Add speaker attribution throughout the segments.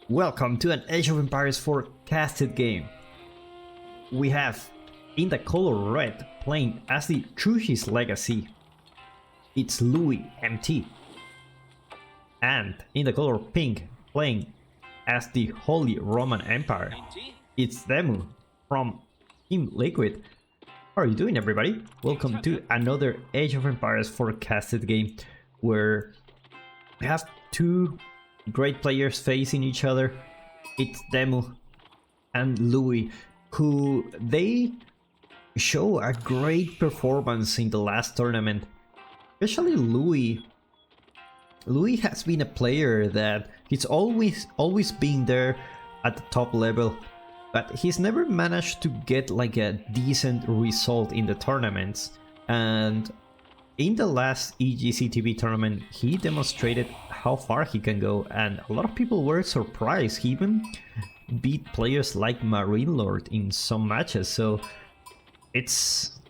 Speaker 1: Welcome to an Age of Empires forecasted game. We have in the color red playing as the Truchis Legacy, it's loueMT. And in the color pink playing as the Holy Roman Empire, it's Demu from Team Liquid. How are you doing, everybody? Welcome to another Age of Empires forecasted game where we have two great players facing each other. It's Demu and Louis, who they show a great performance in the last tournament. Especially Louis. Louis has been a player that he's always been there at the top level, but he's never managed to get like a decent result in the tournaments. And in the last EGCTV tournament, he demonstrated how far he can go, and a lot of people were surprised. He even beat players like Marine Lord in some matches, so it's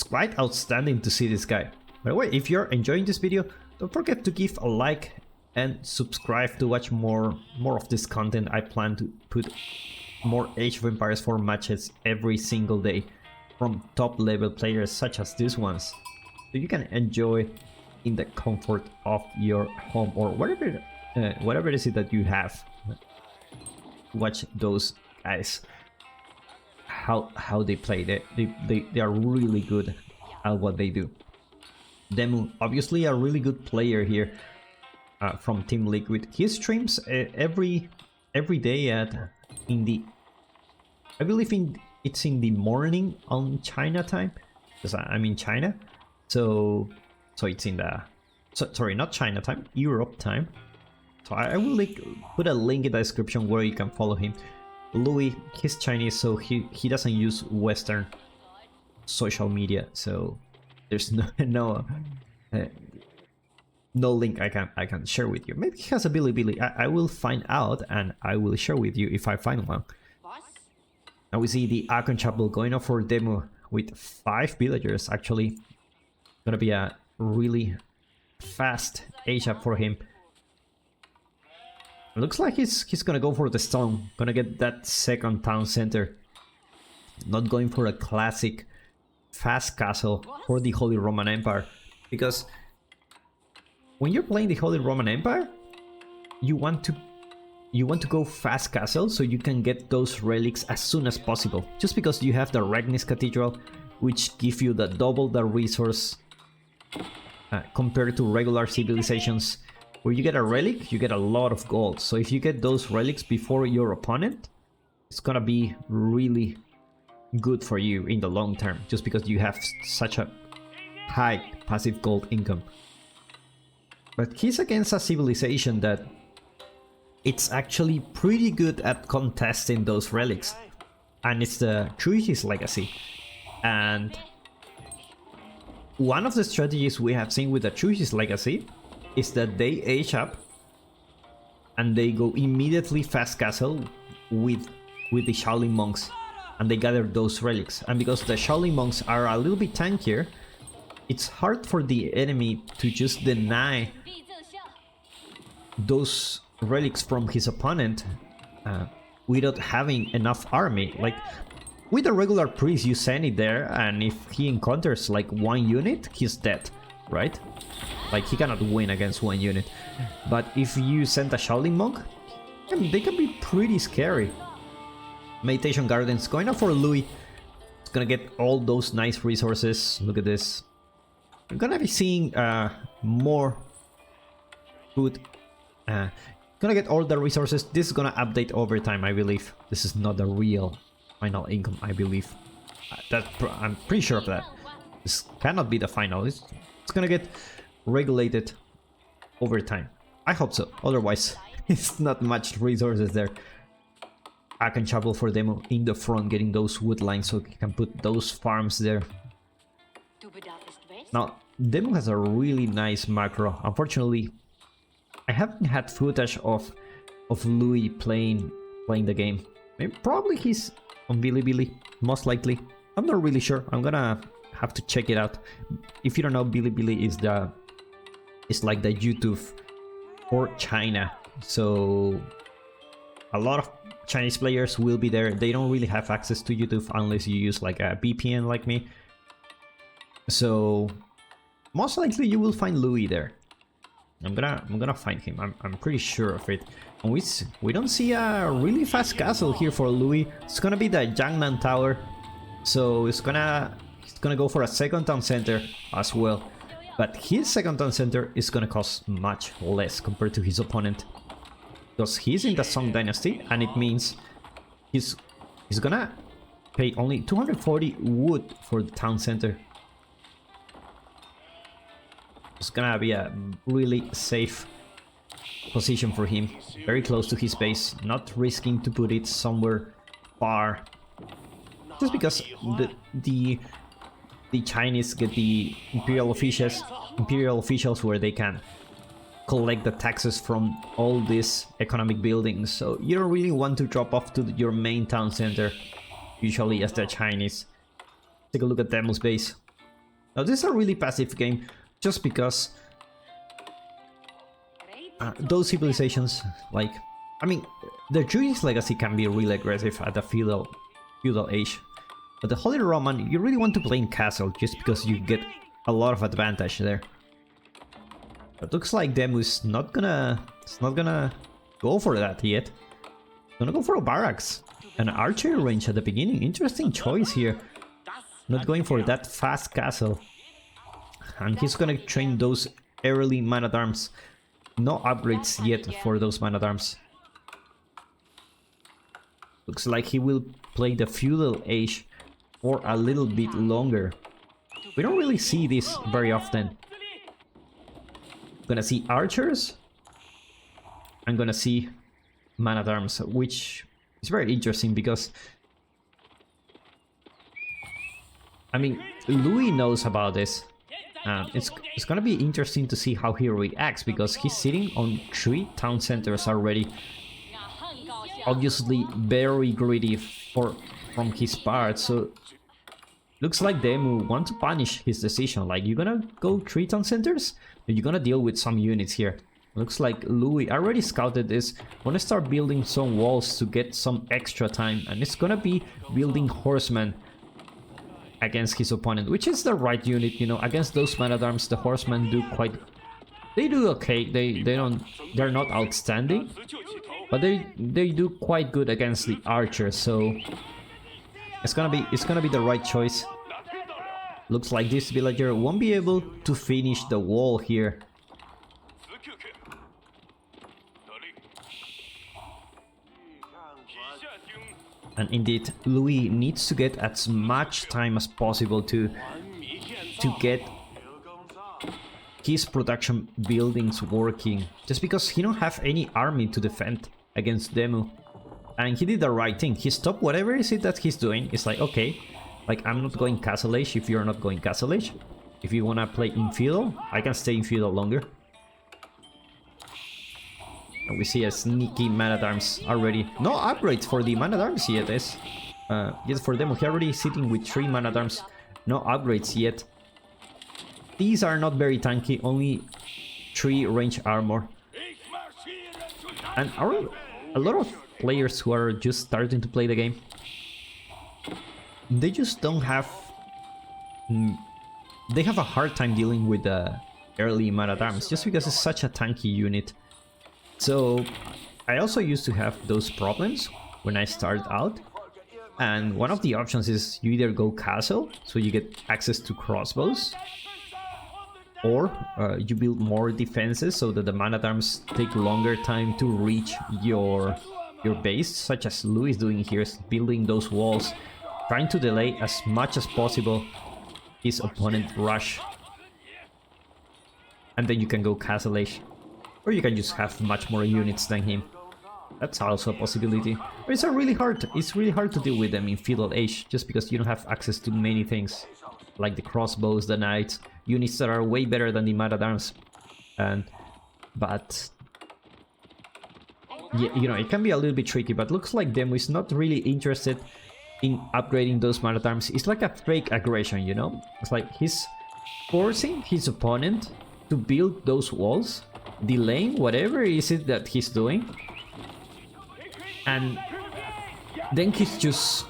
Speaker 1: quite outstanding to see this guy. By the way, if you're enjoying this video, don't forget to give a like and subscribe to watch more of this content. I plan to put more Age of Empires 4 matches every single day from top level players such as these ones, so you can enjoy in the comfort of your home or whatever it is that you have. Watch those guys, how they play. They are really good at what they do. Demu, obviously a really good player here from Team Liquid. He streams every day at I believe it's in the morning on China time, because I'm in China. So it's in the sorry, not China time, Europe time. So I will put a link in the description where you can follow him. Louis, he's Chinese, so he doesn't use Western social media, so there's no link I can share with you. Maybe he has a Bilibili. I will find out and I will share with you if I find one. Now we see the Akon Chapel going off for Demu with 5 villagers. Actually, gonna be a really fast age-up for him. Looks like he's gonna go for the stone, gonna get that second town center. Not going for a classic fast castle for the Holy Roman Empire, because when you're playing the Holy Roman Empire, you want to go fast castle so you can get those relics as soon as possible. Just because you have the Regnis Cathedral, which give you the double the resource compared to regular civilizations. Where you get a relic, you get a lot of gold. So if you get those relics before your opponent, it's gonna be really good for you in the long term, just because you have such a high passive gold income. But he's against a civilization that it's actually pretty good at contesting those relics, and it's the Truchis Legacy. And one of the strategies we have seen with the Truchis Legacy is that they age up and they go immediately fast castle with the Shaolin monks, and they gather those relics. And because the Shaolin monks are a little bit tankier, it's hard for the enemy to just deny those relics from his opponent without having enough army. Like with a regular priest, you send it there, and if he encounters like one unit, he's dead, right? Like he cannot win against one unit. But if you send a Shaolin monk, they can be pretty scary. Meditation Gardens going up for Louis. It's gonna get all those nice resources. Look at this. I'm gonna be seeing more food. Gonna get all the resources. This is gonna update over time, I believe. This is not the real final income, I believe. I'm pretty sure of that. This cannot be the final. It's gonna get regulated over time. I hope so. Otherwise, it's not much resources there. Akon Chapel for Demu in the front, getting those wood lines so he can put those farms there. Now, Demu has a really nice macro. Unfortunately, I haven't had footage of Louis playing the game. Probably he's on Bilibili, most likely. I'm not really sure. I'm gonna have to check it out. If you don't know, Bilibili is like the YouTube for China. So a lot of Chinese players will be there. They don't really have access to YouTube unless you use like a VPN like me. So most likely you will find Louis there. I'm gonna find him. I'm pretty sure of it. And we don't see a really fast castle here for Louis. It's gonna be the Jiangnan Tower. So he's gonna go for a second town center as well. But his second town center is gonna cost much less compared to his opponent. Because he's in the Song Dynasty, and it means he's gonna pay only 240 wood for the town center. It's gonna be a really safe position for him, very close to his base, not risking to put it somewhere far. Just because the Chinese get the imperial officials where they can collect the taxes from all these economic buildings, so you don't really want to drop off to your main town center, usually as the Chinese. Take a look at Demo's base. Now this is a really passive game, just because those civilizations, like, I mean, the Jewish legacy can be really aggressive at the feudal age, but the Holy Roman, you really want to play in castle, just because you get a lot of advantage there. It looks like Demu is not gonna go for that yet. Gonna go for a barracks, an archery range at the beginning. Interesting choice here. Not going for that fast castle. And he's gonna train those early man-at-arms. No upgrades yet for those man-at-arms. Looks like he will play the feudal age for a little bit longer. We don't really see this very often. Gonna see archers. I'm gonna see man-at-arms, which is very interesting because, I mean, Louis knows about this. It's gonna be interesting to see how he reacts, because he's sitting on 3 town centers already. Obviously very greedy from his part, so looks like Demu want to punish his decision. Like, you're gonna go 3 town centers? You're gonna deal with some units here. Looks like Louis already scouted this. Wanna start building some walls to get some extra time, and it's gonna be building horsemen against his opponent, which is the right unit, you know. Against those man-at-arms, the horsemen they do okay. They're not outstanding, but they do quite good against the archers. So it's gonna be the right choice. Looks like this villager won't be able to finish the wall here. And indeed, Louis needs to get as much time as possible to get his production buildings working, just because he don't have any army to defend against Demu. And he did the right thing. He stopped whatever is it that he's doing. It's like, okay, like, I'm not going castle age if you're not going castle age. If you wanna play in feudal, I can stay in feudal longer. And we see a sneaky man-at-arms already. No upgrades for the man-at-arms yet, yes. Yes, for them, we're already sitting with 3 man-at-arms. No upgrades yet. These are not very tanky, only 3 range armor. And a lot of players who are just starting to play the game, they just don't have... They have a hard time dealing with the early man-at-arms, just because it's such a tanky unit. So I also used to have those problems when I started out, and one of the options is you either go castle, so you get access to crossbows, or you build more defenses so that the man-at-arms take longer time to reach your base, such as Louis is doing here, is building those walls, trying to delay as much as possible his opponent rush. And then you can go castle age. Or you can just have much more units than him. That's also a possibility. But it's really hard to deal with them in feudal age, just because you don't have access to many things, like the crossbows, the knights, units that are way better than the man-at-arms. But yeah, you know, it can be a little bit tricky. But looks like Demo is not really interested in upgrading those man-at-arms. It's like a fake aggression, you know. It's like he's forcing his opponent to build those walls, delaying whatever is it that he's doing, And then he's just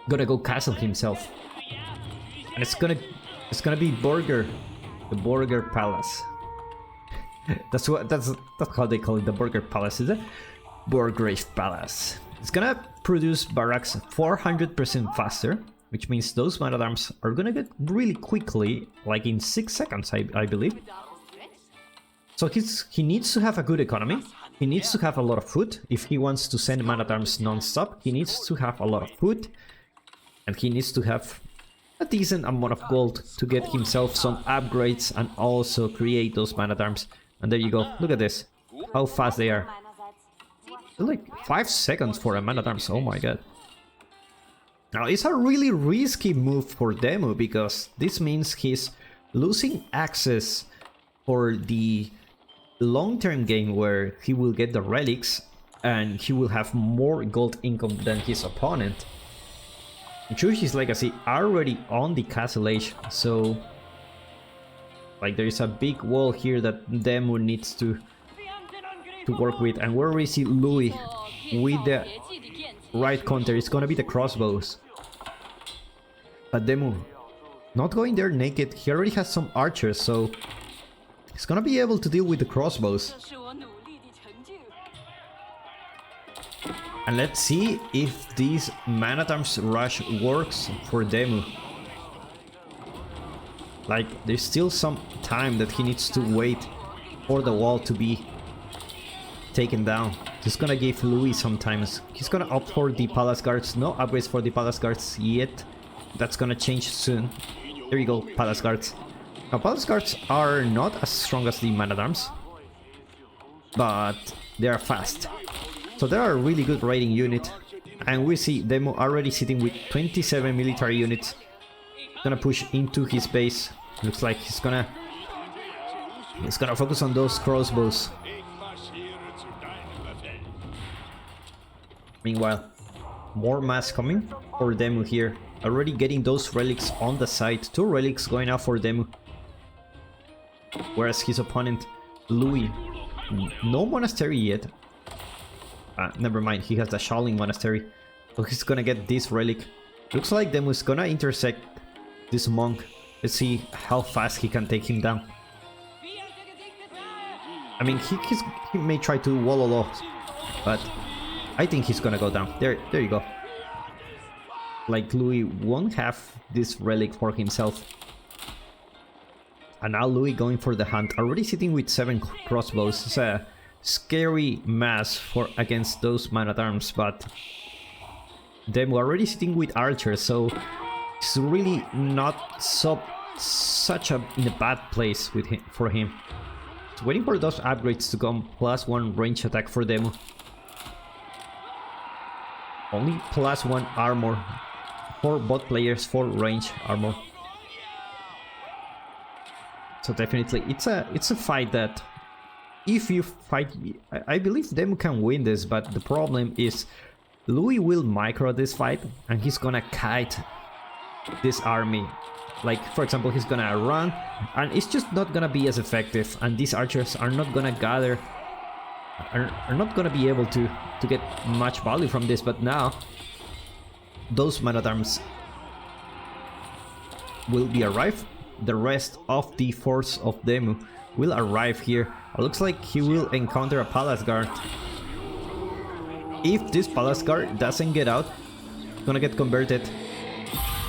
Speaker 1: gonna go castle himself. And it's gonna be the Burger Palace. that's how they call it, the Burger Palace, is it? Burgrave Palace. It's gonna produce barracks 400% faster, which means those man-at-arms are gonna get really quickly, like in 6 seconds, I believe. So he needs to have a good economy. He needs to have a lot of food. If he wants to send man-at-arms non-stop, he needs to have a lot of food. And he needs to have a decent amount of gold to get himself some upgrades and also create those man-at-arms. And there you go. Look at this. How fast they are. They're like 5 seconds for a man-at-arms. Oh my god. Now, it's a really risky move for Demu because this means he's losing access for the long-term game where he will get the relics and he will have more gold income than his opponent. Chushi's Legacy already on the castle age, so like there is a big wall here that Demu needs to work with, and we already see Louis with the right counter. It's gonna be the crossbows, but Demu not going there naked. He already has some archers, so he's gonna be able to deal with the crossbows. And let's see if this man-at-arms rush works for Demu. Like, there's still some time that he needs to wait for the wall to be taken down. He's gonna give Louis some time. He's gonna opt for the palace guards. No upgrades for the palace guards yet. That's gonna change soon. There you go, palace guards. Now, palace guards are not as strong as the man-at-arms, but they are fast. So they are a really good raiding unit, and we see Demu already sitting with 27 military units. Gonna push into his base. Looks like he's gonna focus on those crossbows. Meanwhile, more mass coming for Demu here. Already getting those relics on the side. 2 relics going out for Demu. Whereas his opponent, Louis, no monastery yet. Never mind, he has the Shaolin Monastery. So he's gonna get this relic. Looks like Demu's gonna intersect this monk. Let's see how fast he can take him down. I mean, he may try to Wololo, but I think he's gonna go down. There you go. Like, Louis won't have this relic for himself. And now Louis going for the hunt. Already sitting with 7 crossbows. It's a scary mass for against those man-at-arms, but Demu already sitting with archers, so it's really not such a bad place with him, for him. It's waiting for those upgrades to come. +1 range attack for Demu. Only +1 armor for both players, for range armor. So definitely it's a fight that, if you fight, I believe Demu can win this, but the problem is Louis will micro this fight and he's gonna kite this army. Like, for example, he's gonna run and it's just not gonna be as effective, and these archers are not gonna gather, are not gonna be able to get much value from this. But now those man-at-arms will be arrived. The rest of the force of Demu will arrive here. It looks like he will encounter a palace guard. If this palace guard doesn't get out, it's gonna get converted.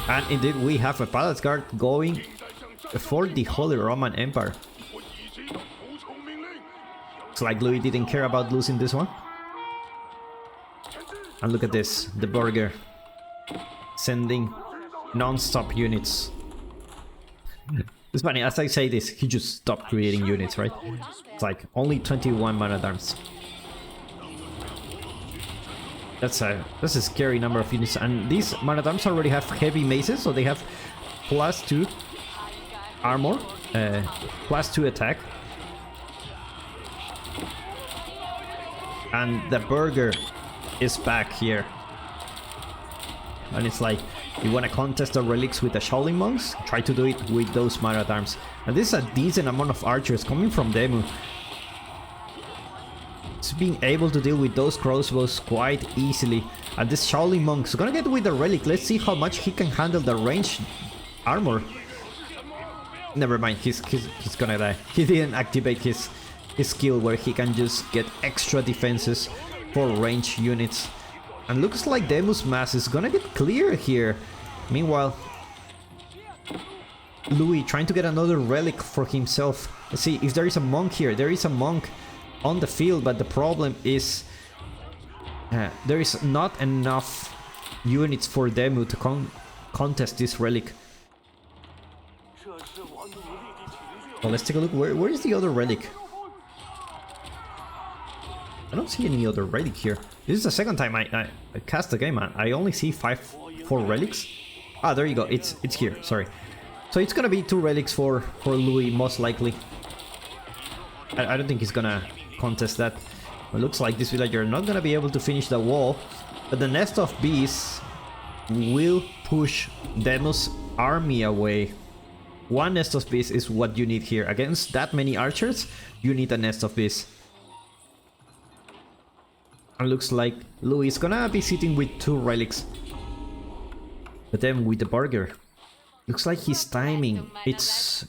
Speaker 1: And indeed, we have a palace guard going for the Holy Roman Empire. It's like Louis didn't care about losing this one. And look at this, the burger sending non-stop units. It's funny, as I say this, he just stopped creating units, right? It's like only 21 man-at-arms. That's a scary number of units, and these man-at-arms already have heavy maces, so they have +2 armor, +2 attack. And the burger is back here. And it's like, you want to contest the relics with the Shaolin monks? Try to do it with those man-at-arms. And this is a decent amount of archers coming from Demu. It's being able to deal with those crossbows quite easily. And this Shaolin Monk's gonna get with the relic. Let's see how much he can handle the range armor. Never mind, he's gonna die. He didn't activate his skill where he can just get extra defenses for range units. And looks like Demu's mass is gonna get clear here. Meanwhile, Louis trying to get another relic for himself. Let's see if there is a monk here. There is a monk on the field, but the problem is there is not enough units for Demu to contest this relic. Well, let's take a look. Where is the other relic? I don't see any other relic here. This is the second time I cast the game. I only see 4 relics. Ah, there you go. It's here. Sorry. So it's gonna be 2 relics for Louis, most likely. I don't think he's gonna contest that. It looks like this villager not gonna be able to finish the wall, but the nest of bees will push Demu's army away. 1 nest of bees is what you need here. Against that many archers, you need a nest of bees. And looks like Louis is gonna be sitting with 2 relics. But then with the burger, looks like his timing, it's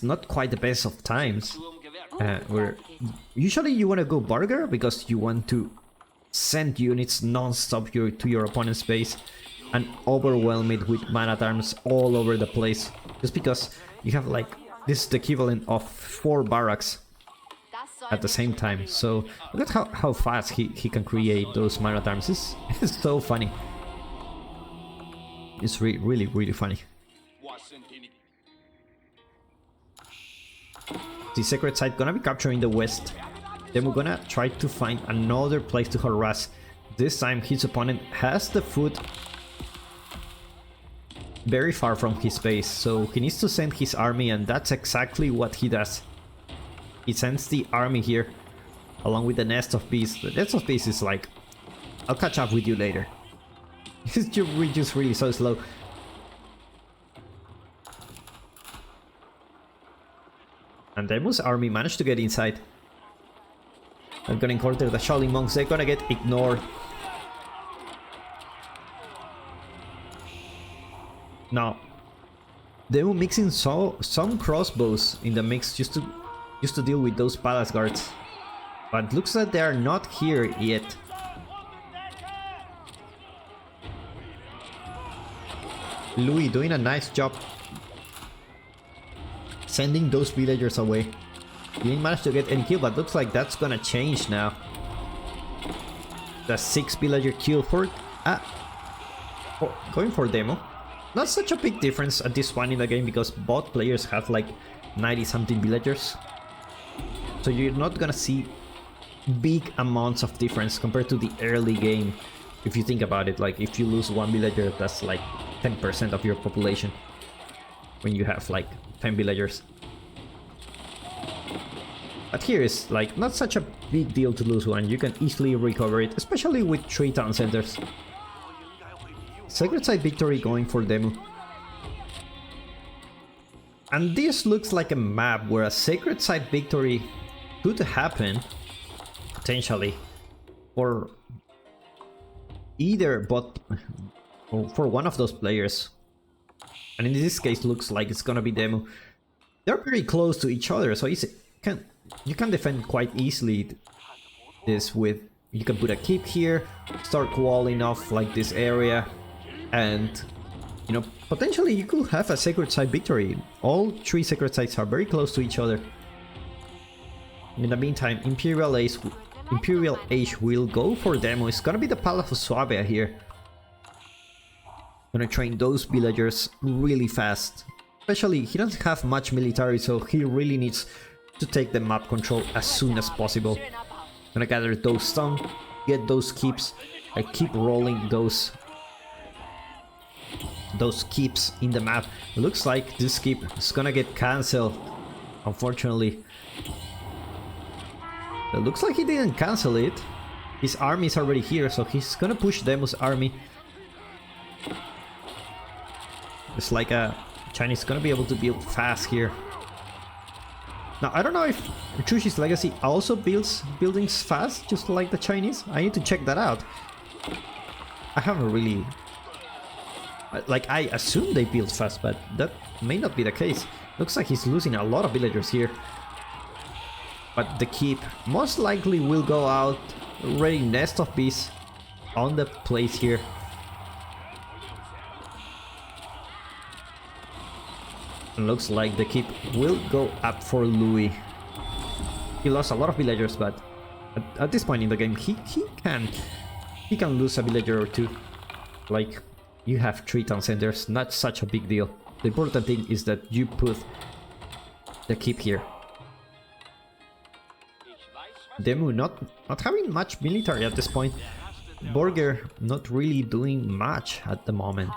Speaker 1: not quite the best of times. Where usually you want to go burger because you want to send units non-stop to your opponent's base and overwhelm it with man-at-arms all over the place. Just because you have like, this is the equivalent of 4 barracks at the same time. So look at how fast he can create those man-at-arms. It's so funny. It's really funny. The secret site gonna be capturing the west. Then we're gonna try to find another place to harass. This time his opponent has the foot very far from his base, so he needs to send his army, and that's exactly what he does. He sends the army here along with the nest of bees. The nest of bees is like, I'll catch up with you later. It's just really so slow. And Demu's army managed to get inside. They're gonna encounter the Shaolin monks. They're gonna get ignored. Now, Demu mixing some crossbows in the mix just to deal with those palace guards. But looks like they are not here yet. Louis doing a nice job sending those villagers away. He didn't manage to get any kill, but looks like that's gonna change now. The 6 villager kill for going for Demo. Not such a big difference at this point in the game because both players have like 90 something villagers. So you're not gonna see big amounts of difference compared to the early game. If you think about it, like if you lose 1 villager, that's like 10% of your population when you have like 10 villagers. But here is like not such a big deal to lose 1. You can easily recover it, especially with 3 town centers. Sacred site victory going for Demu. And this looks like a map where a sacred site victory could happen potentially for either or for one of those players. And in this case looks like it's gonna be Demu. They're very close to each other, so you can defend quite easily this with, you can put a keep here, start walling off like this area, and you know, potentially you could have a sacred site victory. All 3 sacred sites are very close to each other. In the meantime, Imperial Age will go for Demo. It's gonna be the Palace of Suabia here. Gonna train those villagers really fast. Especially, he doesn't have much military, so he really needs to take the map control as soon as possible. Gonna gather those stone, get those keeps. I keep rolling those keeps in the map. It looks like this keep is gonna get cancelled, unfortunately. It looks like he didn't cancel it. His army is already here, so he's gonna push Demu's army. It's like a Chinese gonna be able to build fast here. Now, I don't know if Chushi's Legacy also builds buildings fast, just like the Chinese. I need to check that out. I haven't really... Like, I assume they build fast, but that may not be the case. Looks like he's losing a lot of villagers here. But the keep most likely will go out. Already nest of bees on the place here. Looks like the keep will go up for Louis. He lost a lot of villagers, but at this point in the game, he can lose a villager or two. Like, you have 3 town centers, not such a big deal. The important thing is that you put the keep here. Demu not having much military at this point. Borger not really doing much at the moment.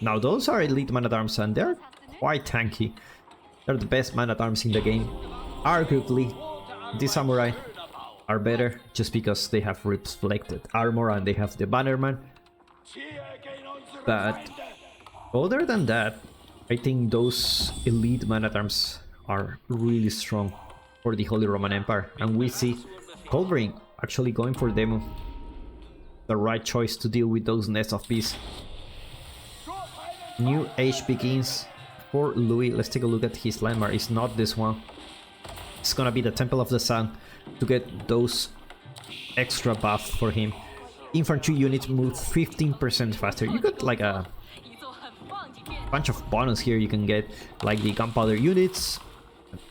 Speaker 1: Now those are elite man-at-arms and they're quite tanky. They're the best man-at-arms in the game. Arguably, the samurai are better just because they have reflected armor and they have the bannerman. But other than that, I think those elite man-at-arms are really strong for the Holy Roman Empire. And we see Culverin actually going for Demu. The right choice to deal with those nests of bees. New age begins for Louis. Let's take a look at his landmark. It's not this one. It's gonna be the Temple of the Sun to get those extra buffs for him. Infantry units move 15% faster. You got like a bunch of bonus here you can get, like the gunpowder units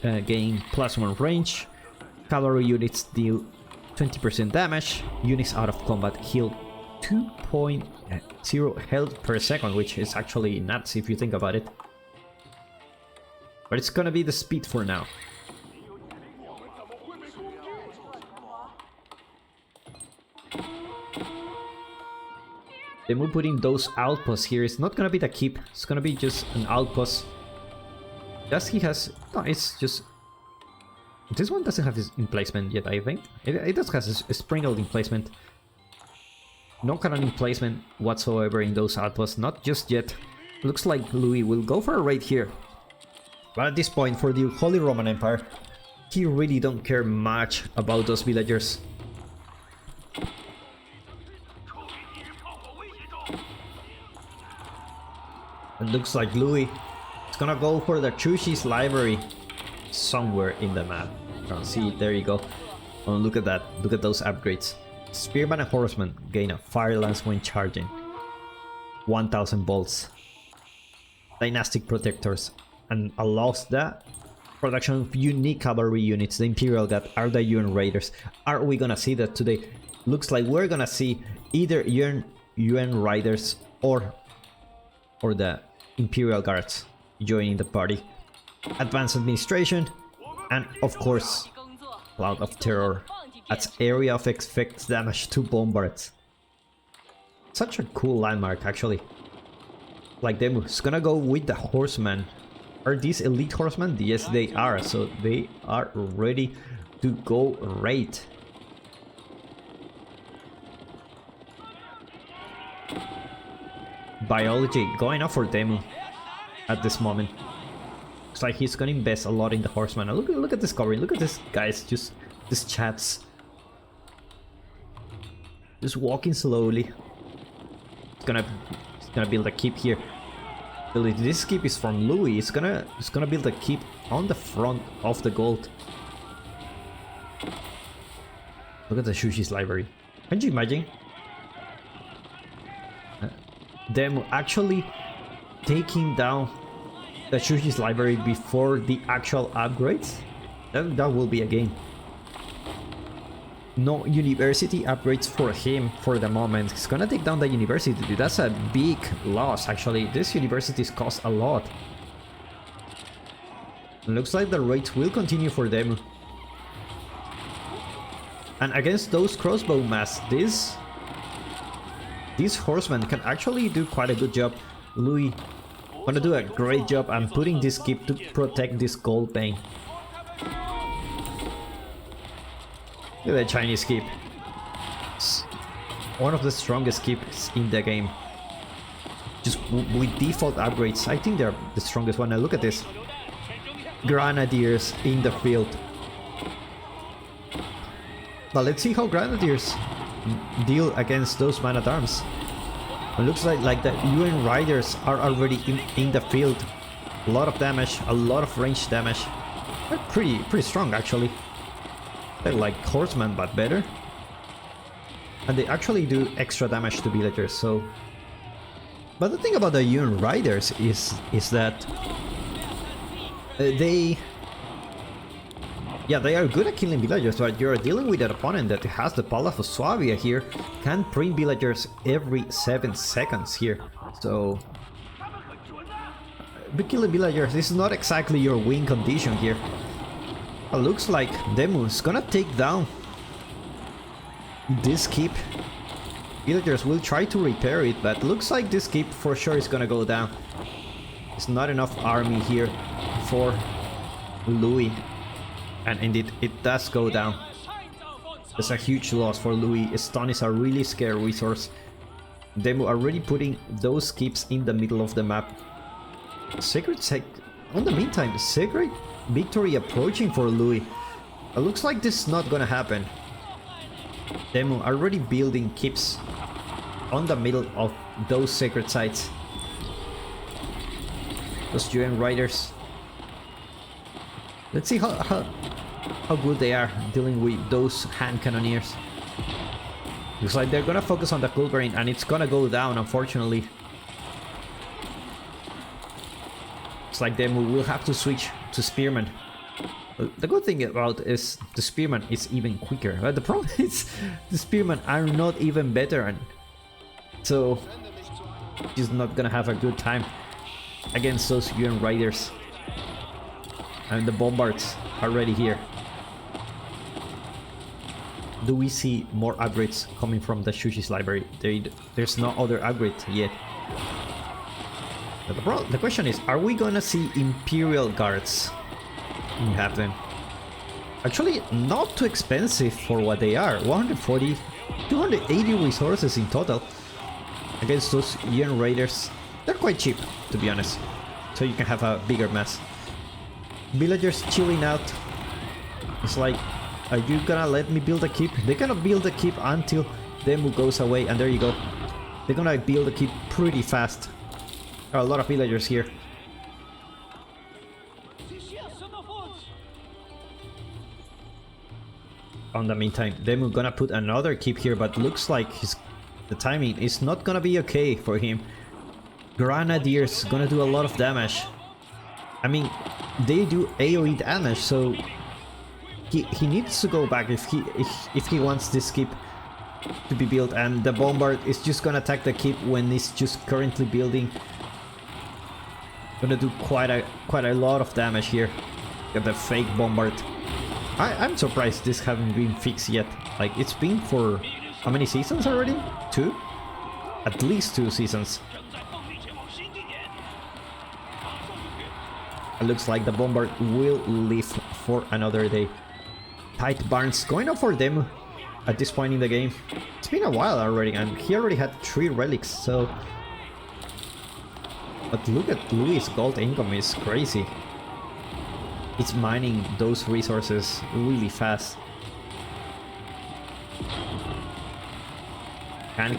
Speaker 1: gain +1 range, cavalry units deal 20% damage, units out of combat heal 2.0 health per second, which is actually nuts if you think about it. But it's gonna be the speed for now. Then we're putting those outposts here. It's not gonna be the keep, it's gonna be just an outpost. Just he has... no, it's just... this one doesn't have his emplacement yet, I think. It does have a sprinkled emplacement. No cannon emplacement whatsoever in those outposts, not just yet. Looks like Louis will go for a raid here. But at this point, for the Holy Roman Empire, he really don't care much about those villagers. It looks like Louis is gonna go for the Chushi's library somewhere in the map. See, there you go. Oh, look at that. Look at those upgrades. Spearman and Horseman gain a fire lance when charging. 1000 bolts. Dynastic Protectors. And allows the production of unique cavalry units. The Imperial Guard are the UN Raiders. Are we gonna see that today? Looks like we're gonna see either UN Riders or the Imperial Guards joining the party. Advanced Administration, and of course, Cloud of Terror. Adds area of effects damage to bombards. Such a cool landmark, actually. Like Demu, it's gonna go with the Horsemen. Are these elite horsemen? Yes, they are. So they are ready to go raid. Biology going up for Demu at this moment. Looks like he's gonna invest a lot in the horseman. Look at this covering. Look at this, guys. Just these chaps. Just walking slowly. It's gonna build a keep here. This keep is from Louis. It's gonna build a keep on the front of the gold. Look at the Chushi's library. Can you imagine them actually taking down the Chushi's library before the actual upgrades? That will be a game. No university upgrades for him for the moment. He's gonna take down the university. That's a big loss, actually. These universities cost a lot. Looks like the raids will continue for them. And against those crossbow mass, these horsemen can actually do quite a good job. Louis gonna do a great job and putting this keep to protect this gold vein. Look at the Chinese keep. It's one of the strongest keeps in the game. Just with default upgrades, I think they're the strongest one. Now look at this. Grenadiers in the field. But let's see how Grenadiers deal against those man-at-arms. It looks like the UN Riders are already in the field. A lot of damage, a lot of range damage. They're pretty strong actually. They're like horsemen but better. And they actually do extra damage to villagers, so... But the thing about the UN Riders is that they are good at killing villagers, but you're dealing with an opponent that has the Pala of Suavia here, can print villagers every 7 seconds here, so... But killing villagers is not exactly your win condition here. It looks like Demu is gonna take down this keep. Villagers will try to repair it, but looks like this keep for sure is gonna go down. It's not enough army here for Louis. And indeed, it does go down. It's a huge loss for Louis. Stun is a really scarce resource. Demu already putting those keeps in the middle of the map. On the meantime, Sacred victory approaching for Louis. It looks like this is not gonna happen. Demu already building keeps on the middle of those sacred sites. Those UN Riders. Let's see how good they are dealing with those hand cannoneers. Looks like they're gonna focus on the Kulgarin and it's gonna go down, unfortunately. Looks like then we will have to switch to Spearman. The good thing about is the Spearman is even quicker, but the problem is the Spearmen are not even veteran. So he's not gonna have a good time against those UN Riders. And the Bombards are already here. Do we see more upgrades coming from the Shushi's library? There's no other upgrade yet. But the question is, are we gonna see Imperial Guards happen? Actually, not too expensive for what they are. 140, 280 resources in total against those UN Raiders. They're quite cheap, to be honest. So you can have a bigger mess. Villagers chilling out. It's like, are you gonna let me build a keep? They cannot build a keep until Demu goes away, and there you go. They're gonna build a keep pretty fast. There are a lot of villagers here. On the meantime, Demu gonna put another keep here, but looks like the timing is not gonna be okay for him. Grenadiers gonna do a lot of damage. I mean, they do AoE damage, so he needs to go back if he wants this keep to be built, and the Bombard is just gonna attack the keep when it's just currently building. Gonna do quite a lot of damage here. Got the fake Bombard. I'm surprised this haven't been fixed yet. Like, it's been for how many seasons already? 2? At least 2 seasons. It looks like the Bombard will live for another day. Tight Barnes going up for them at this point in the game. It's been a while already, and he already had 3 relics, so... But look at Louis' gold income, is crazy. It's mining those resources really fast. Hand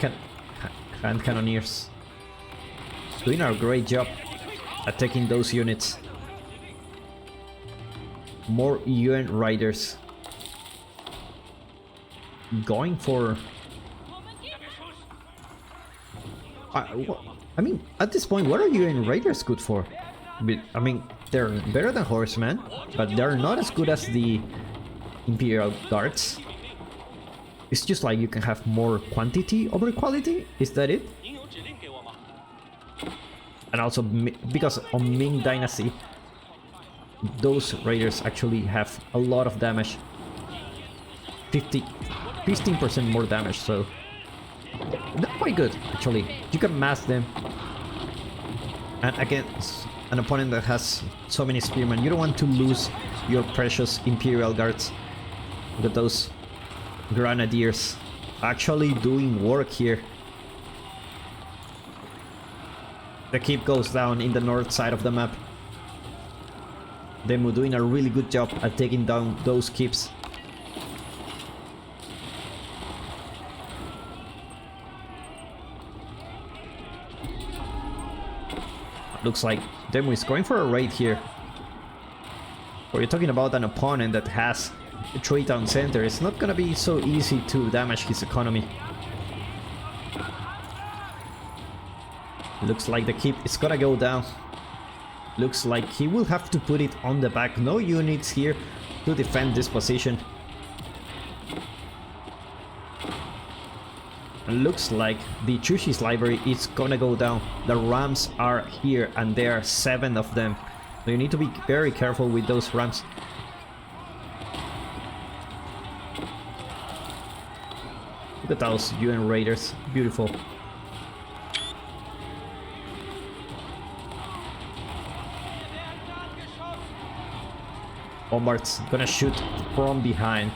Speaker 1: cannoneers doing a great job at taking those units. More UN Riders going for... I mean, at this point, what are UN Raiders good for? I mean, they're better than Horsemen, but they're not as good as the Imperial Guards. It's just like you can have more quantity over quality, is that it? And also, because on Ming Dynasty, those Raiders actually have a lot of damage. 15% more damage, so... They're quite good, actually. You can mass them. And against an opponent that has so many Spearmen, you don't want to lose your precious Imperial Guards. Look at those Grenadiers actually doing work here. The keep goes down in the north side of the map. Demu doing a really good job at taking down those keeps. Looks like Demu is going for a raid here. But you're talking about an opponent that has a trade down center. It's not gonna be so easy to damage his economy. Looks like the keep is gonna go down. Looks like he will have to put it on the back. No units here to defend this position. And looks like the Chushi's library is gonna go down. The rams are here and there are 7 of them. So you need to be very careful with those rams. Look at those UN raiders. Beautiful. Bombard's gonna shoot from behind.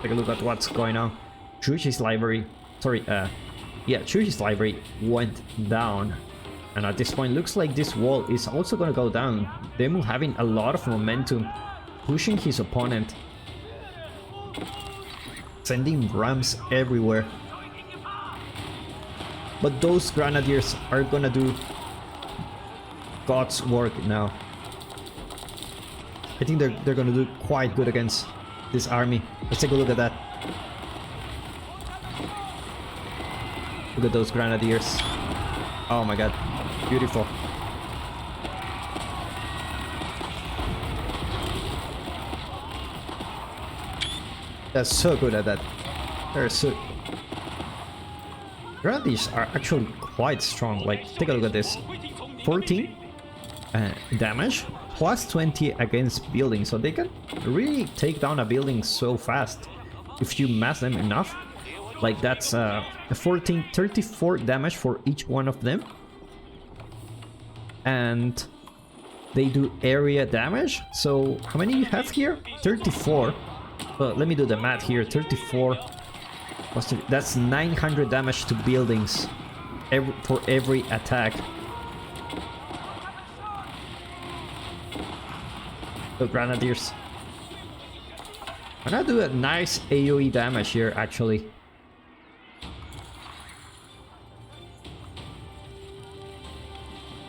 Speaker 1: Take a look at what's going on. Chushi's library, Chushi's library went down. And at this point, looks like this wall is also gonna go down. Demu having a lot of momentum, pushing his opponent. Sending rams everywhere. But those grenadiers are gonna do God's work now. I think they're gonna do quite good against this army. Let's take a look at that. Look at those grenadiers. Oh my god. Beautiful. They're so good at that. They're so... Grenadiers are actually quite strong. Like, take a look at this. 14 damage plus 20 against buildings. So they can really take down a building so fast if you mass them enough. Like, that's 34 damage for each one of them. And they do area damage. So how many you have here? 34. Let me do the math here. 34. That's 900 damage to buildings for every attack. The grenadiers. I'm gonna do a nice AoE damage here, actually.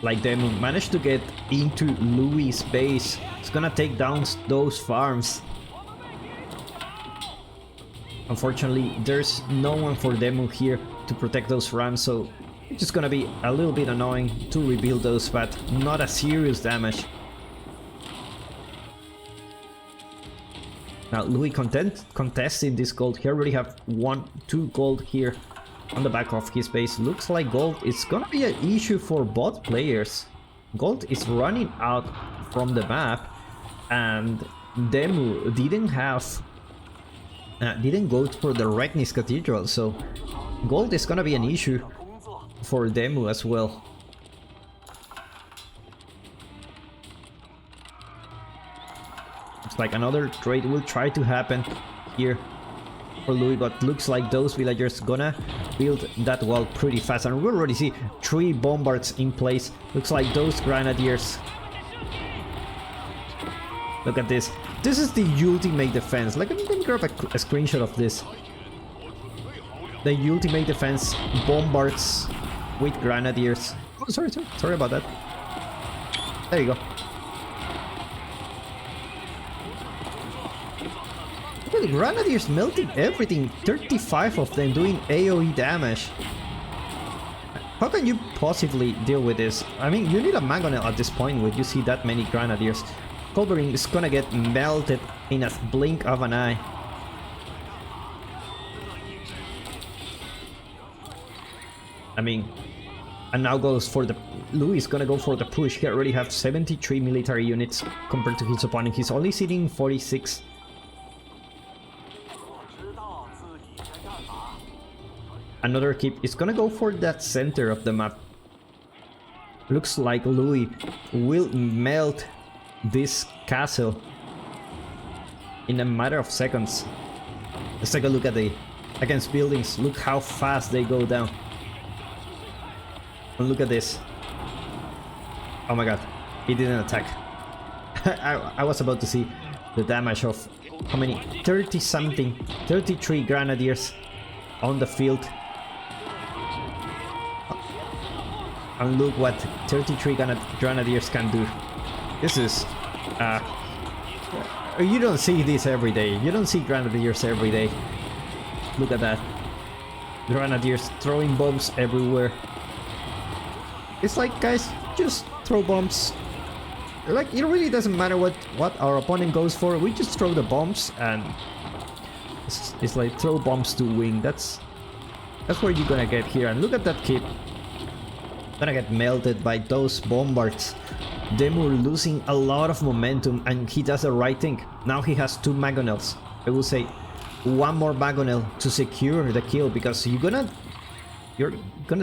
Speaker 1: Like, they managed to get into Louis' base. It's gonna take down those farms. Unfortunately, there's no one for Demu here to protect those rams, so it's just gonna be a little bit annoying to rebuild those, but not a serious damage. Now, Louis contesting this gold. He already have 2 gold here on the back of his base. Looks like gold is gonna be an issue for both players. Gold is running out from the map, and Demu didn't go for the Regnis Cathedral, so gold is gonna be an issue for Demu as well. Looks like another trade will try to happen here for Louis, but looks like those villagers gonna build that wall pretty fast, and we already see 3 bombards in place. Looks like those grenadiers. Look at this. This is the ultimate defense. Like, let me grab a screenshot of this. The ultimate defense bombards with grenadiers. Oh, sorry about that. There you go. Look at the grenadiers melting everything. 35 of them doing AoE damage. How can you possibly deal with this? I mean, you need a mangonel at this point when you see that many grenadiers. Culverin is gonna get melted in a blink of an eye. I mean, and now goes for the... Louis is gonna go for the push. He already have 73 military units compared to his opponent. He's only sitting 46. Another keep is gonna go for that center of the map. Looks like Louis will melt this castle in a matter of seconds. Let's take a look at the against buildings. Look how fast they go down. And look at this. Oh my god, he didn't attack. I was about to see the damage of how many? 30 something, 33 grenadiers on the field. And look what 33 grenadiers can do. This is... you don't see this every day. You don't see grenadiers every day. Look at that. Grenadiers throwing bombs everywhere. It's like, guys, just throw bombs. Like, it really doesn't matter what our opponent goes for. We just throw the bombs and it's like throw bombs to win. That's where you're gonna get here. And look at that kid. Gonna get melted by those bombards. Demu losing a lot of momentum, and he does the right thing. Now he has 2 Mangonels. I will say 1 more Mangonel to secure the kill, because you're gonna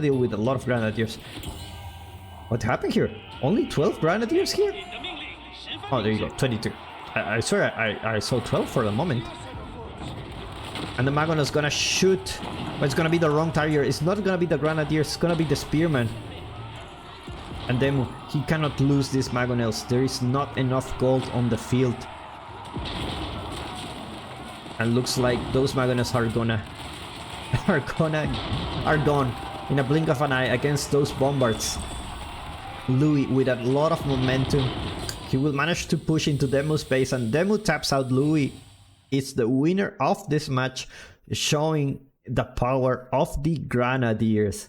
Speaker 1: deal with a lot of grenadiers. What happened here? Only 12 grenadiers here? Oh, there you go, 22. I swear I saw 12 for the moment. And the Mangonel's gonna shoot, but it's gonna be the wrong target. It's not gonna be the grenadiers, it's gonna be the spearman. And then he cannot lose these Mangonels. There is not enough gold on the field. And looks like those Mangonels are gone in a blink of an eye against those bombards. Louis with a lot of momentum. He will manage to push into Demu's base, and Demu taps out Louis. It's the winner of this match, showing the power of the Grenadiers.